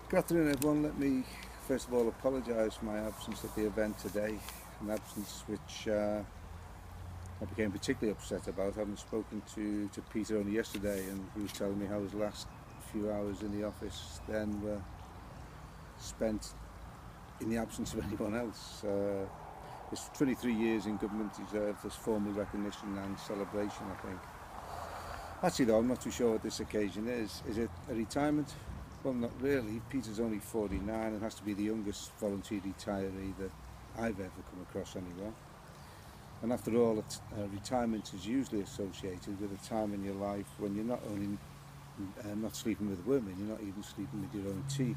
Good afternoon, everyone. Let me first of all apologise for my absence at the event today, an absence which I became particularly upset about, having spoken to Peter only yesterday, and he was telling me how his last few hours in the office then were spent in the absence of anyone else. His 23 years in government deserve this formal recognition and celebration, I think. Actually, though, I'm not too sure what this occasion is. Is it a retirement? Well, not really. Peter's only 49 and has to be the youngest volunteer retiree that I've ever come across anywhere. And after all, retirement is usually associated with a time in your life when you're not only not sleeping with women, you're not even sleeping with your own teeth.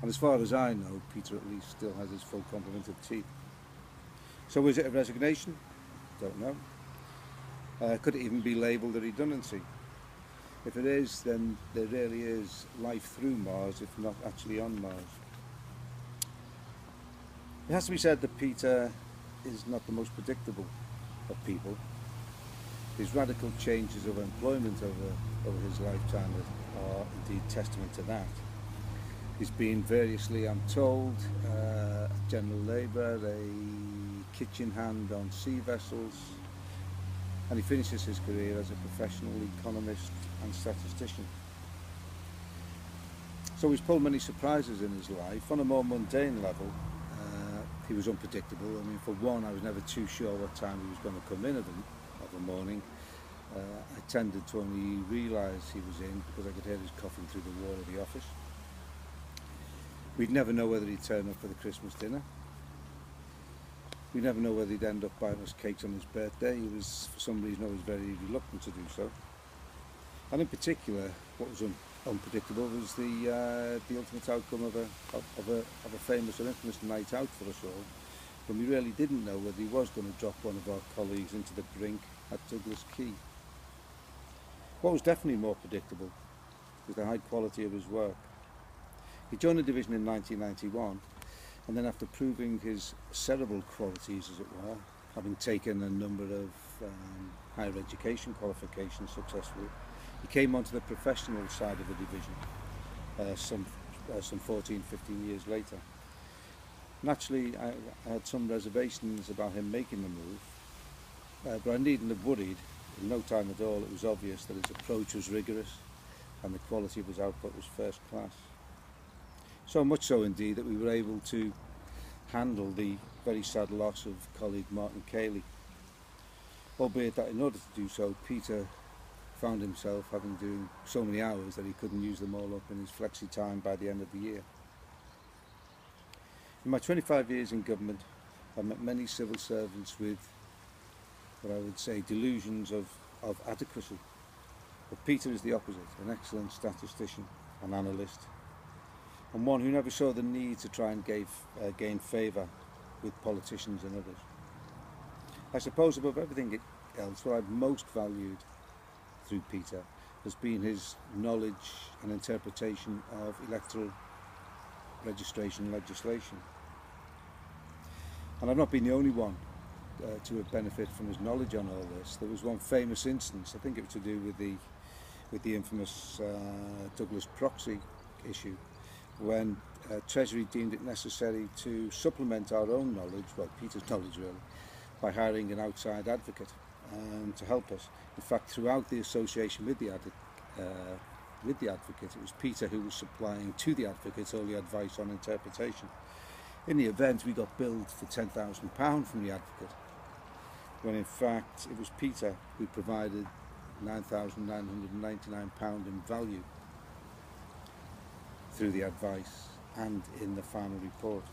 And as far as I know, Peter at least still has his full complement of teeth. So is it a resignation? Don't know. Could it even be labelled a redundancy? If it is, then there really is life through Mars, if not actually on Mars. It has to be said that Peter is not the most predictable of people. His radical changes of employment over his lifetime are indeed testament to that. He's been variously, I'm told, a general labourer, a kitchen hand on sea vessels, and he finishes his career as a professional economist and statistician. So he's pulled many surprises in his life. On a more mundane level, he was unpredictable. I mean, for one, I was never too sure what time he was going to come in of a morning. I tended to only realise he was in because I could hear his coughing through the wall of the office. We'd never know whether he'd turn up for the Christmas dinner. We'd never know whether he'd end up buying us cakes on his birthday. He was, for some reason, always very reluctant to do so. And in particular, what was unpredictable was the ultimate outcome of a famous or infamous night out for us all, when we really didn't know whether he was going to drop one of our colleagues into the brink at Douglas Quay. What was definitely more predictable was the high quality of his work. He joined the division in 1991, and then after proving his cerebral qualities, as it were, having taken a number of higher education qualifications successfully, he came onto the professional side of the division some 14, 15 years later. Naturally, I had some reservations about him making the move, but I needn't have worried. In no time at all, it was obvious that his approach was rigorous and the quality of his output was first class. So much so indeed that we were able to handle the very sad loss of colleague Martin Cayley, albeit that in order to do so, Peter found himself having to do so many hours that he couldn't use them all up in his flexi time by the end of the year. In my 25 years in government, I've met many civil servants with what I would say delusions of adequacy. But Peter is the opposite, an excellent statistician, an analyst, and one who never saw the need to try and gain favour with politicians and others. I suppose above everything else, what I've most valued through Peter has been his knowledge and interpretation of electoral registration legislation. And I've not been the only one to have benefited from his knowledge on all this. There was one famous instance, I think it was to do with the infamous Douglas proxy issue, when Treasury deemed it necessary to supplement our own knowledge, well, Peter's knowledge really, by hiring an outside advocate to help us. In fact, throughout the association with the advocate, it was Peter who was supplying to the advocate all the advice on interpretation. In the event, we got billed for £10,000 from the advocate, when in fact it was Peter who provided £9,999 in value through the advice and in the final report.